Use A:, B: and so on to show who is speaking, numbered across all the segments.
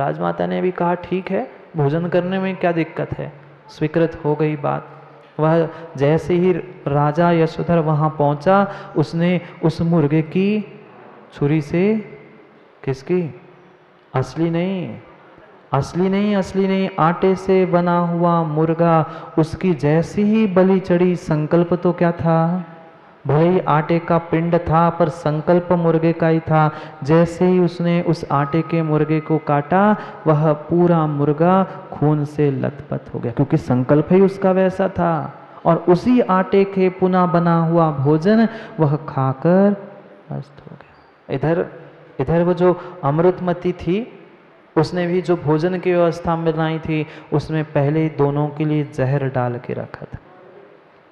A: राजमाता ने भी कहा ठीक है, भोजन करने में क्या दिक्कत है, स्वीकृत हो गई बात। वह जैसे ही राजा यशोधर वहाँ पहुँचा, उसने उस मुर्गे की छुरी से, किसकी, असली नहीं, असली नहीं, असली नहीं, आटे से बना हुआ मुर्गा, उसकी जैसी ही बलि चढ़ी। संकल्प तो क्या था, भले ही आटे का पिंड था पर संकल्प मुर्गे का ही था। जैसे ही उसने उस आटे के मुर्गे को काटा, वह पूरा मुर्गा खून से लथपथ हो गया, क्योंकि संकल्प ही उसका वैसा था। और उसी आटे के पुनः बना हुआ भोजन वह खाकर मस्त हो गया। इधर इधर वो जो अमृतमती थी, उसने भी जो भोजन की व्यवस्था बनाई थी, उसमें पहले दोनों के लिए जहर डाल के रखा था।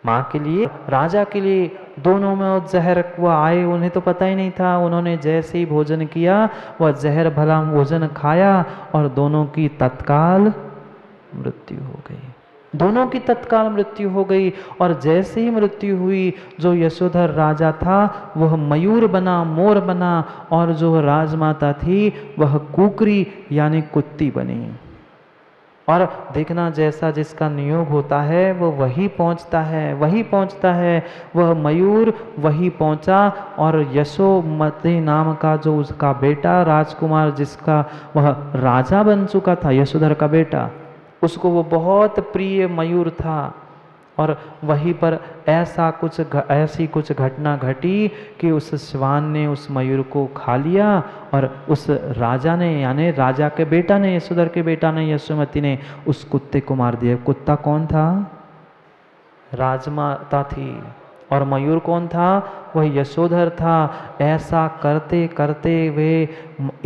A: माँ के लिए, राजा के लिए, दोनों में वो जहर, वो आए, उन्हें तो पता ही नहीं था। उन्होंने जैसे ही भोजन किया, वह जहर भला भोजन खाया और दोनों की तत्काल मृत्यु हो गई। दोनों की तत्काल मृत्यु हो गई। और जैसे ही मृत्यु हुई, जो यशोधर राजा था वह मयूर बना, मोर बना, और जो राजमाता थी वह कुकरी यानी कुत्ती बनी। और देखना, जैसा जिसका नियोग होता है वो वही पहुंचता है, वही पहुंचता है। वह मयूर वही पहुंचा, और यशोमती नाम का जो उसका बेटा राजकुमार, जिसका वह राजा बन चुका था, यशोधर का बेटा, उसको वो बहुत प्रिय मयूर था। और वहीं पर ऐसी कुछ घटना घटी कि उस श्वान ने उस मयूर को खा लिया, और उस राजा ने, यानी राजा के बेटा ने, यशोधर के बेटा ने, यशोमती ने उस कुत्ते को मार दिया। कुत्ता कौन था, राजमाता थी, और मयूर कौन था, वह यशोधर था। ऐसा करते करते वे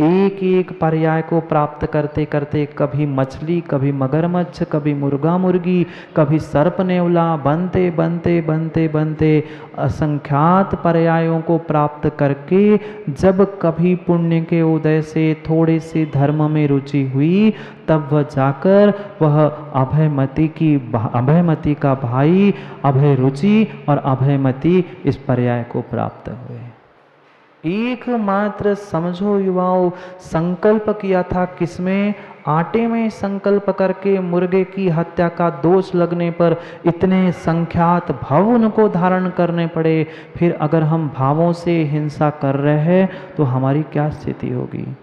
A: एक एक पर्याय को प्राप्त करते करते, कभी मछली, कभी मगरमच्छ, कभी मुर्गा मुर्गी, कभी सर्प नेवला, बनते बनते बनते बनते असंख्यात पर्यायों को प्राप्त करके, जब कभी पुण्य के उदय से थोड़े से धर्म में रुचि हुई, तब वह जाकर वह अभयमती का भाई अभय रुचि और अभयमती इस पर्याय को प्राप्त हुए। एकमात्र समझो युवाओं, संकल्प किया था किसमें, आटे में संकल्प करके मुर्गे की हत्या का दोष लगने पर इतने संख्यात भाव उनको धारण करने पड़े। फिर अगर हम भावों से हिंसा कर रहे हैं तो हमारी क्या स्थिति होगी।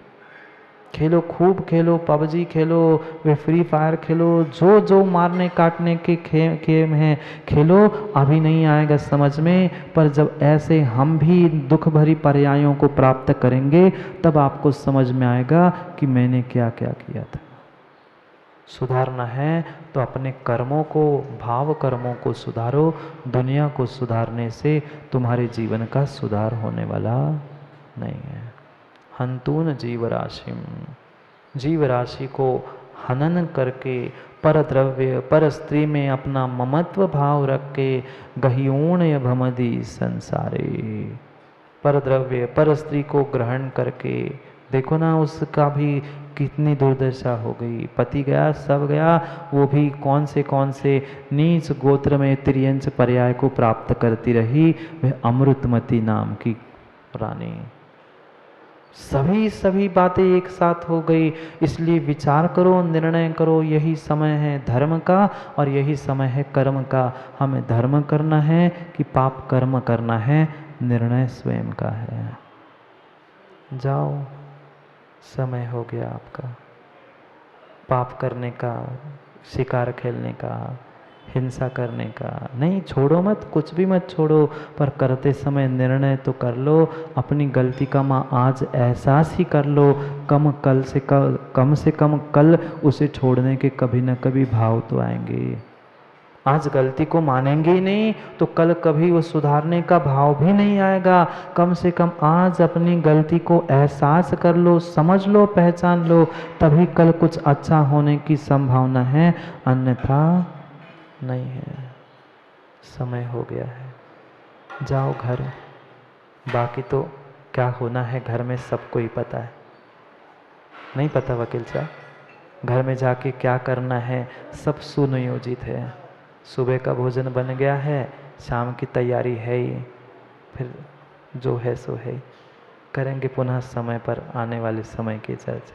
A: खेलो, खूब खेलो, पबजी खेलो, वे फ्री फायर खेलो, जो जो मारने काटने के गेम हैं खेलो, अभी नहीं आएगा समझ में, पर जब ऐसे हम भी दुख भरी पर्यायों को प्राप्त करेंगे, तब आपको समझ में आएगा कि मैंने क्या क्या किया था। सुधारना है तो अपने कर्मों को, भाव कर्मों को सुधारो। दुनिया को सुधारने से तुम्हारे जीवन का सुधार होने वाला नहीं है। हंतून जीव राशिम, जीव राशि को हनन करके, पर द्रव्य पर स्त्री में अपना ममत्व भाव रख के, गहिऊण भमदी संसारे, पर द्रव्य पर स्त्री को ग्रहण करके, देखो ना उसका भी कितनी दुर्दशा हो गई। पति गया, सब गया, वो भी कौन से नीच गोत्र में त्रियंच पर्याय को प्राप्त करती रही, वह अमृतमती नाम की रानी। सभी बातें एक साथ हो गई। इसलिए विचार करो, निर्णय करो, यही समय है धर्म का और यही समय है कर्म का। हमें धर्म करना है कि पाप कर्म करना है, निर्णय स्वयं का है। जाओ, समय हो गया आपका पाप करने का, शिकार खेलने का, हिंसा करने का। नहीं, छोड़ो मत, कुछ भी मत छोड़ो, पर करते समय निर्णय तो कर लो। अपनी गलती का आज एहसास ही कर लो। कम से कम कल उसे छोड़ने के कभी न कभी भाव तो आएंगे। आज गलती को मानेंगे ही नहीं तो कल कभी वो सुधारने का भाव भी नहीं आएगा। कम से कम आज अपनी गलती को एहसास कर लो, समझ लो, पहचान लो, तभी कल कुछ अच्छा होने की संभावना है, अन्यथा नहीं है। समय हो गया है, जाओ घर। बाकी तो क्या होना है घर में सबको ही पता है, नहीं पता वकील साहब? घर में जाके क्या करना है सब सुनियोजित है। सुबह का भोजन बन गया है, शाम की तैयारी है ही, फिर जो है सो है। करेंगे पुनः समय पर आने वाले समय की चर्चा।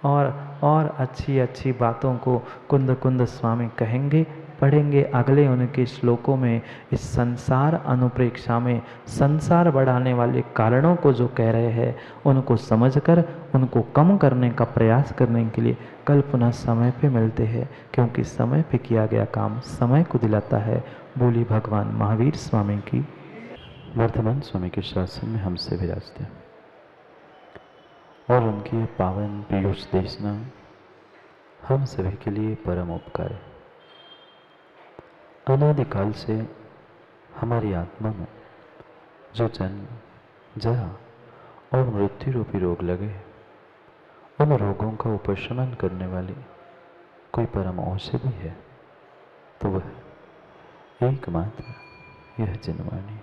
A: और अच्छी अच्छी बातों को कुंद कुंद स्वामी कहेंगे, पढ़ेंगे अगले उनके श्लोकों में। इस संसार अनुप्रेक्षा में संसार बढ़ाने वाले कारणों को जो कह रहे हैं, उनको समझकर उनको कम करने का प्रयास करने के लिए कल पुनः समय पे मिलते हैं, क्योंकि समय पे किया गया काम समय को दिलाता है। बोली भगवान महावीर स्वामी की। वर्तमान स्वामी के शासन में हमसे विराजते हैं और उनकी पावन पीयूष देशना हम सभी के लिए परम उपकार है। अनादिकाल से हमारी आत्मा में जो जन्म, जरा और मृत्यु रूपी रोग लगे हैं, उन रोगों का उपशमन करने वाली कोई परम औषधि है तो वह एकमात्र यह जनवाणी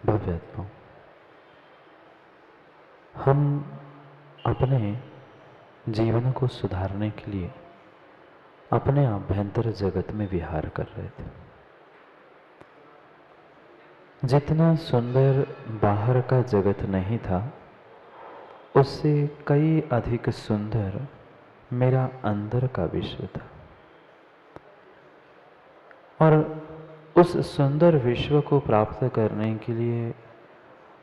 A: भव्य आत्मा। हम अपने जीवन को सुधारने के लिए अपने आभ्यंतर जगत में विहार कर रहे थे। जितना सुंदर बाहर का जगत नहीं था, उससे कई अधिक सुंदर मेरा अंदर का विश्व था। और उस सुंदर विश्व को प्राप्त करने के लिए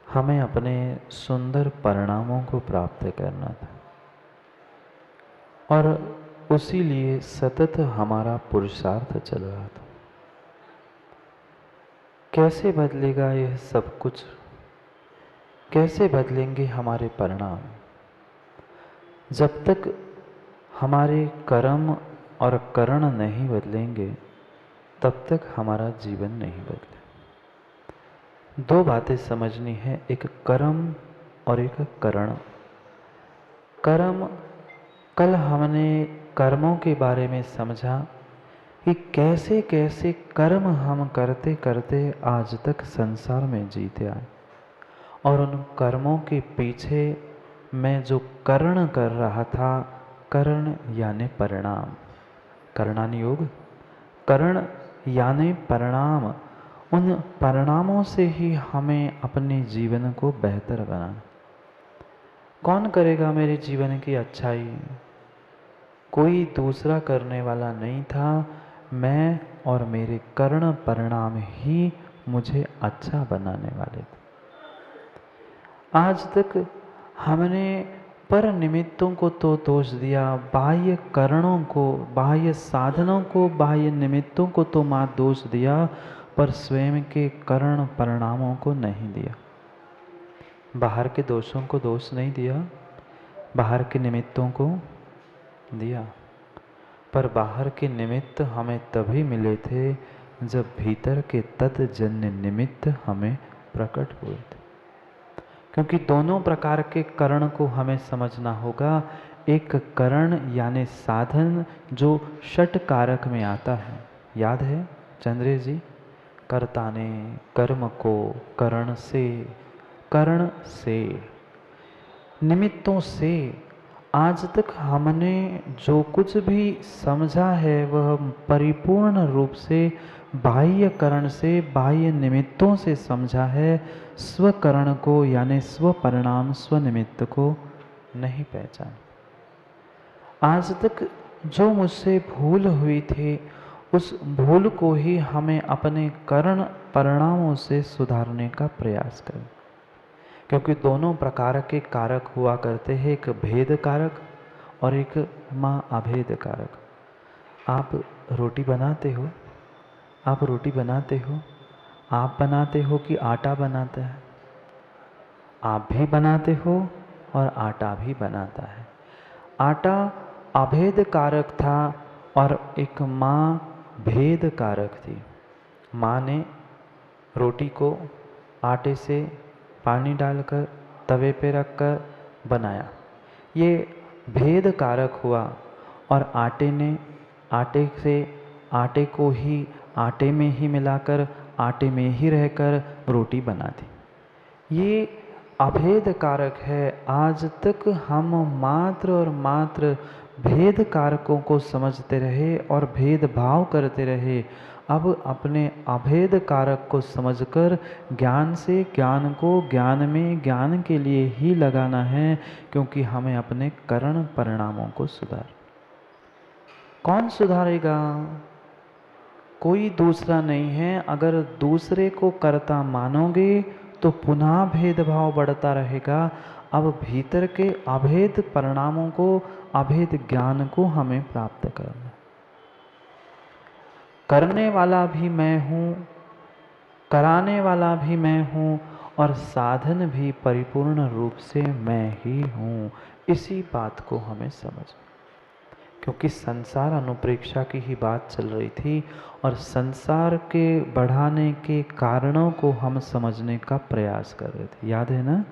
A: हमें अपने सुंदर परिणामों को प्राप्त करना था, और उसी लिए सतत हमारा पुरुषार्थ चल रहा था। कैसे बदलेगा यह सब कुछ? कैसे बदलेंगे हमारे परिणाम? जब तक हमारे कर्म और करण नहीं बदलेंगे, तब तक हमारा जीवन नहीं बदले। दो बातें समझनी है, एक कर्म और एक करण। कर्म, कल हमने कर्मों के बारे में समझा कि कैसे कैसे कर्म हम करते करते आज तक संसार में जीते आए, और उन कर्मों के पीछे मैं जो करण कर रहा था, करण यानी परिणाम, करणानि योग, करण यानी परिणाम, उन परिणामों से ही हमें अपने जीवन को बेहतर बनाना। कौन करेगा मेरे जीवन की अच्छाई? कोई दूसरा करने वाला नहीं था, मैं और मेरे कर्ण परिणाम ही मुझे अच्छा बनाने वाले थे। आज तक हमने पर निमित्तों को तो दोष दिया, बाह्य करणों को, बाह्य साधनों को, बाह्य निमित्तों को तो मां दोष दिया, पर स्वयं के कर्ण परिणामों को नहीं दिया। बाहर के दोषों को दोष नहीं दिया, बाहर के निमित्तों को दिया, पर बाहर के निमित्त हमें तभी मिले थे जब भीतर के तत्जन्य निमित्त हमें प्रकट हुए थे। क्योंकि दोनों प्रकार के करण को हमें समझना होगा। एक करण यानी साधन जो षट कारक में आता है, याद है चंद्रेश जी? कर्ता ने कर्म को करण से, निमित्तों से आज तक हमने जो कुछ भी समझा है वह परिपूर्ण रूप से बाह्य करण से, बाह्य निमित्तों से समझा है। स्वकरण को यानी स्व परिणाम, स्व निमित्त को नहीं पहचान। आज तक जो मुझसे भूल हुई थी, उस भूल को ही हमें अपने करण परिणामों से सुधारने का प्रयास करें। क्योंकि दोनों प्रकार के कारक हुआ करते हैं, एक भेद कारक और एक मां अभेद कारक। आप रोटी बनाते हो, आप रोटी बनाते हो, आप बनाते हो कि आटा बनाता है? आप भी बनाते हो और आटा भी बनाता है। आटा अभेद कारक था और एक मां भेद कारक थी। मां ने रोटी को आटे से पानी डालकर तवे पे रखकर बनाया, ये भेद कारक हुआ, और आटे ने आटे को ही आटे में ही मिलाकर, आटे में ही रहकर रोटी बना दी। ये अभेद कारक है। आज तक हम मात्र और मात्र भेद कारकों को समझते रहे और भेदभाव करते रहे। अब अपने अभेद कारक को समझकर ज्ञान से ज्ञान को ज्ञान में ज्ञान के लिए ही लगाना है, क्योंकि हमें अपने करण परिणामों को कौन सुधारेगा? कोई दूसरा नहीं है। अगर दूसरे को कर्ता मानोगे तो पुनः भेदभाव बढ़ता रहेगा। अब भीतर के अभेद परिणामों को, अभेद ज्ञान को हमें प्राप्त करना। करने वाला भी मैं हूँ, कराने वाला भी मैं हूँ, और साधन भी परिपूर्ण रूप से मैं ही हूँ। इसी बात को हमें समझना, क्योंकि संसार अनुप्रेक्षा की ही बात चल रही थी और संसार के बढ़ाने के कारणों को हम समझने का प्रयास कर रहे थे। याद है ना?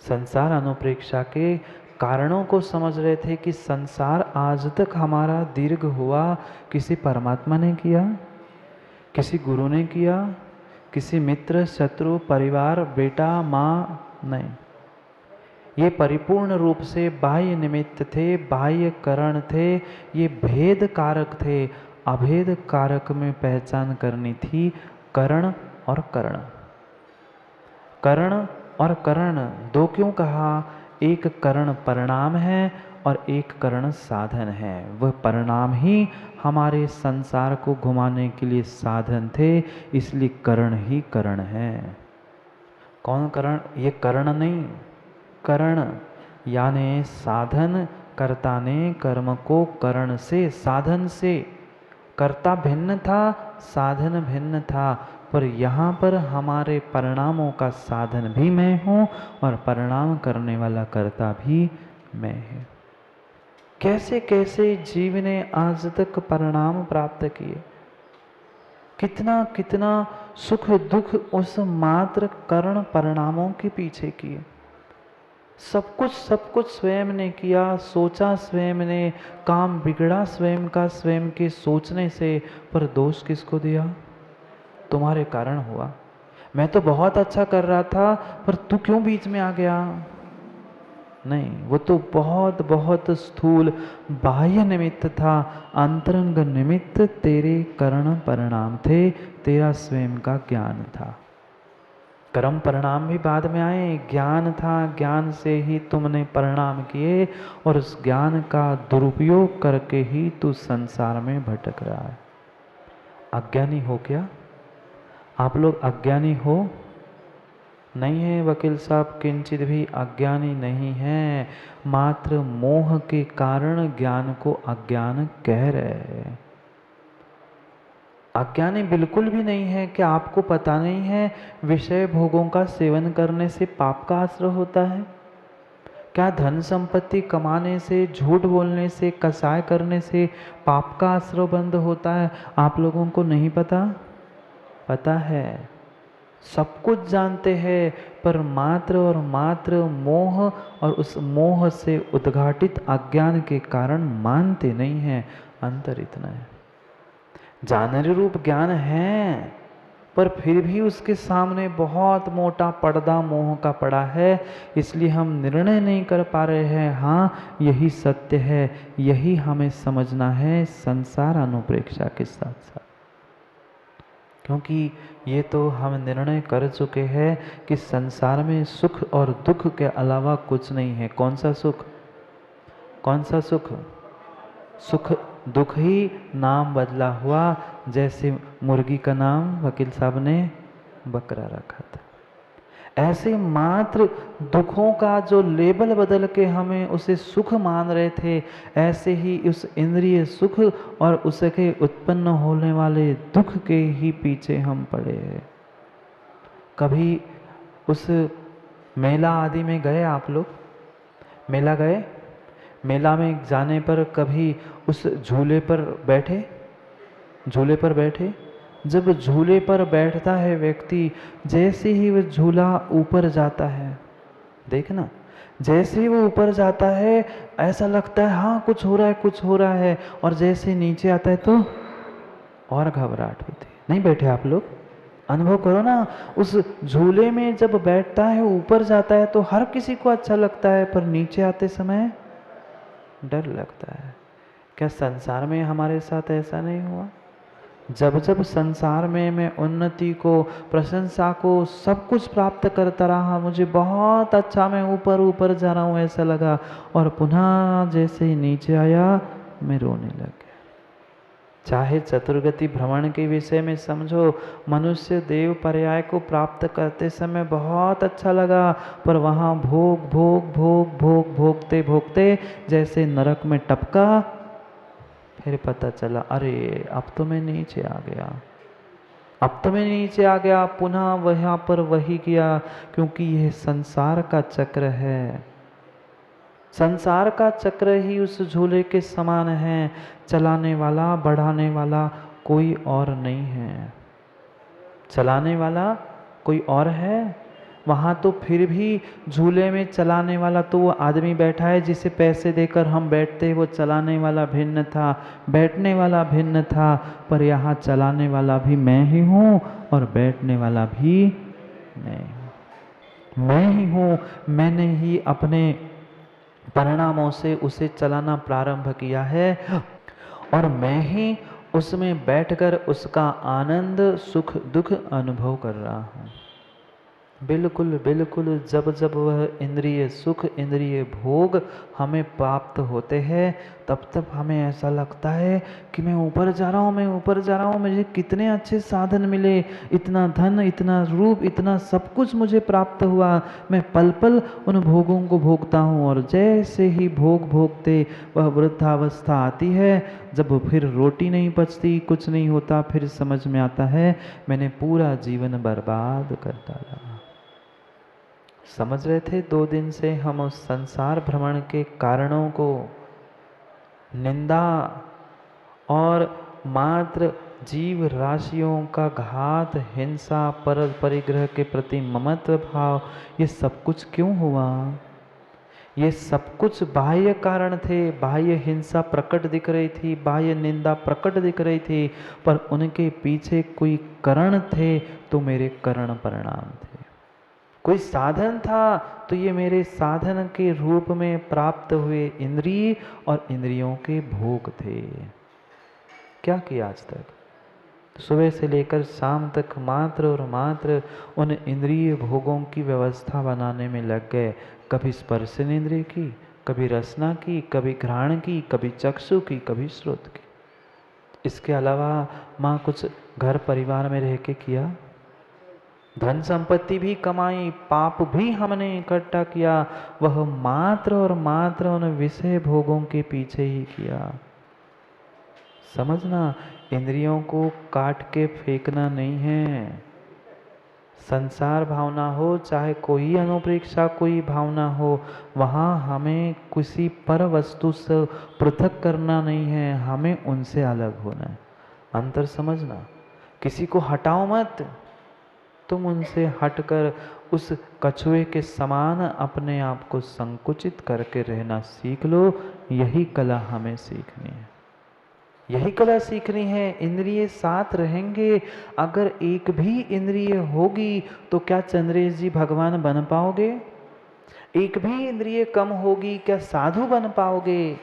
A: संसार अनुप्रेक्षा के कारणों को समझ रहे थे कि संसार आज तक हमारा दीर्घ हुआ किसी परमात्मा ने किया, किसी गुरु ने किया, किसी मित्र, शत्रु, परिवार, बेटा, माँ, नहीं। ये परिपूर्ण रूप से बाह्य निमित्त थे, बाह्य कारण थे, ये भेद कारक थे। अभेद कारक में पहचान करनी थी करण और करण। करण और करण दो क्यों कहा? एक करण परिणाम है और एक करण साधन है। वह परिणाम ही हमारे संसार को घुमाने के लिए साधन थे, इसलिए करण ही करण है। कौन करण? ये करण नहीं, करण यानी साधन। कर्ता ने कर्म को करण से, साधन से, कर्ता भिन्न था, साधन भिन्न था, पर यहाँ पर हमारे परिणामों का साधन भी मैं हूँ और परिणाम करने वाला कर्ता भी मैं है। कैसे कैसे जीव ने आज तक परिणाम प्राप्त किए, कितना कितना सुख दुख उस मात्र कर्ण परिणामों के पीछे किए। सब कुछ स्वयं ने किया, सोचा स्वयं ने, काम बिगड़ा स्वयं का, स्वयं के सोचने से, पर दोष किसको दिया? तुम्हारे कारण हुआ। मैं तो बहुत अच्छा कर रहा था, पर तू क्यों बीच में आ गया? नहीं, वो तो बहुत बहुत स्थूल बाह्य निमित्त था। अंतरंग निमित्त तेरे कर्ण परिणाम थे, तेरा स्वयं का ज्ञान था। कर्म परिणाम भी बाद में आए, ज्ञान था, ज्ञान से ही तुमने परिणाम किए और उस ज्ञान का दुरुपयोग करके ही तू संसार में भटक रहा है। अज्ञानी हो क्या? आप लोग अज्ञानी हो? नहीं है वकील साहब, किंचित भी अज्ञानी नहीं है, मात्र मोह के कारण ज्ञान को अज्ञान कह रहे हैं। अज्ञानी बिल्कुल भी नहीं है। क्या आपको पता नहीं है विषय भोगों का सेवन करने से पाप का आश्रय होता है? क्या धन संपत्ति कमाने से, झूठ बोलने से, कसाय करने से पाप का आश्रय बंद होता है? आप लोगों को नहीं पता? पता है, सब कुछ जानते हैं, पर मात्र और मात्र मोह और उस मोह से उद्घाटित अज्ञान के कारण मानते नहीं हैं। अंतर इतना है। जानने रूप ज्ञान है, पर फिर भी उसके सामने बहुत मोटा पर्दा मोह का पड़ा है, इसलिए हम निर्णय नहीं कर पा रहे हैं। हाँ, यही सत्य है, यही हमें समझना है संसार अनुप्रेक्षा के साथ साथ, क्योंकि ये तो हम निर्णय कर चुके हैं कि संसार में सुख और दुख के अलावा कुछ नहीं है। कौन सा सुख? कौन सा सुख? सुख दुख ही नाम बदला हुआ, जैसे मुर्गी का नाम वकील साहब ने बकरा रखा था। ऐसे मात्र दुखों का जो लेबल बदल के हमें उसे सुख मान रहे थे, ऐसे ही उस इंद्रिय सुख और उसके उत्पन्न होने वाले दुख के ही पीछे हम पड़े हैं। कभी उस मेला आदि में गए आप लोग? मेला गए? मेला में जाने पर कभी उस झूले पर बैठे? झूले पर बैठे? जब झूले पर बैठता है व्यक्ति, जैसे ही वह झूला ऊपर जाता है, देखना, जैसे ही वो ऊपर जाता है ऐसा लगता है हाँ कुछ हो रहा है, कुछ हो रहा है, और जैसे नीचे आता है तो और घबराहट होती है। नहीं बैठे आप लोग? अनुभव करो ना, उस झूले में जब बैठता है, ऊपर जाता है तो हर किसी को अच्छा लगता है, पर नीचे आते समय डर लगता है। क्या संसार में हमारे साथ ऐसा नहीं हुआ? जब जब संसार में मैं उन्नति को, प्रशंसा को, सब कुछ प्राप्त करता रहा, मुझे बहुत अच्छा, मैं ऊपर ऊपर जा रहा हूँ ऐसा लगा, और पुनः जैसे ही नीचे आया मैं रोने लग गया। चाहे चतुर्गति भ्रमण के विषय में समझो, मनुष्य देव पर्याय को प्राप्त करते समय बहुत अच्छा लगा, पर वहाँ भोग भोग भोग भोग भोगते भोगते जैसे नरक में टपका, फिर पता चला अरे अब तो मैं नीचे आ गया, अब तो मैं नीचे आ गया, पुनः वहाँ पर वही किया, क्योंकि यह संसार का चक्र है। संसार का चक्र ही उस झूले के समान है, चलाने वाला, बढ़ाने वाला कोई और नहीं है। चलाने वाला कोई और है? वहाँ तो फिर भी झूले में चलाने वाला तो वो आदमी बैठा है जिसे पैसे देकर हम बैठते, वो चलाने वाला भिन्न था, बैठने वाला भिन्न था, पर यहाँ चलाने वाला भी मैं ही हूँ और बैठने वाला भी मैं ही हूँ। मैंने ही अपने परिणामों से उसे चलाना प्रारंभ किया है और मैं ही उसमें बैठकर उसका आनंद, सुख, दुख अनुभव कर रहा हूँ। बिल्कुल बिल्कुल जब जब वह इंद्रिय सुख, इंद्रिय भोग हमें प्राप्त होते हैं, तब तब हमें ऐसा लगता है कि मैं ऊपर जा रहा हूँ, मैं ऊपर जा रहा हूँ, मुझे कितने अच्छे साधन मिले, इतना धन, इतना रूप, इतना सब कुछ मुझे प्राप्त हुआ, मैं पल पल उन भोगों को भोगता हूँ। और जैसे ही भोग भोगते वह वृद्धावस्था आती है, जब फिर रोटी नहीं पचती, कुछ नहीं होता, फिर समझ में आता है मैंने पूरा जीवन बर्बाद कर डाला। समझ रहे थे 2 दिन से हम उस संसार भ्रमण के कारणों को, निंदा और मात्र जीव राशियों का घात, हिंसा, पर परिग्रह के प्रति ममत्व भाव, ये सब कुछ क्यों हुआ? ये सब कुछ बाह्य कारण थे। बाह्य हिंसा प्रकट दिख रही थी, बाह्य निंदा प्रकट दिख रही थी, पर उनके पीछे कोई कारण थे तो मेरे करण परिणाम थे। कोई साधन था तो ये मेरे साधन के रूप में प्राप्त हुए इंद्रिय और इंद्रियों के भोग थे। क्या किया आज तक? सुबह से लेकर शाम तक मात्र और मात्र उन इंद्रिय भोगों की व्यवस्था बनाने में लग गए। कभी स्पर्शन इंद्रिय की, कभी रसना की, कभी घ्राण की, कभी चक्षु की, कभी श्रोत की। इसके अलावा माँ कुछ घर परिवार में रह के किया? धन संपत्ति भी कमाई, पाप भी हमने इकट्ठा किया, वह मात्र और मात्र उन विषय भोगों के पीछे ही किया। समझना, इंद्रियों को काट के फेंकना नहीं है। संसार भावना हो चाहे कोई अनुप्रेक्षा, कोई भावना हो, वहाँ हमें किसी पर वस्तु से पृथक करना नहीं है, हमें उनसे अलग होना है। अंतर समझना, किसी को हटाओ मत, तुम उनसे हटकर उस कछुए के समान अपने आप को संकुचित करके रहना सीख लो। यही कला हमें सीखनी है, यही कला सीखनी है। इंद्रिय साथ रहेंगे, अगर एक भी इंद्रिय होगी तो क्या चंद्रेश जी भगवान बन पाओगे? एक भी इंद्रिय कम होगी क्या साधु बन पाओगे?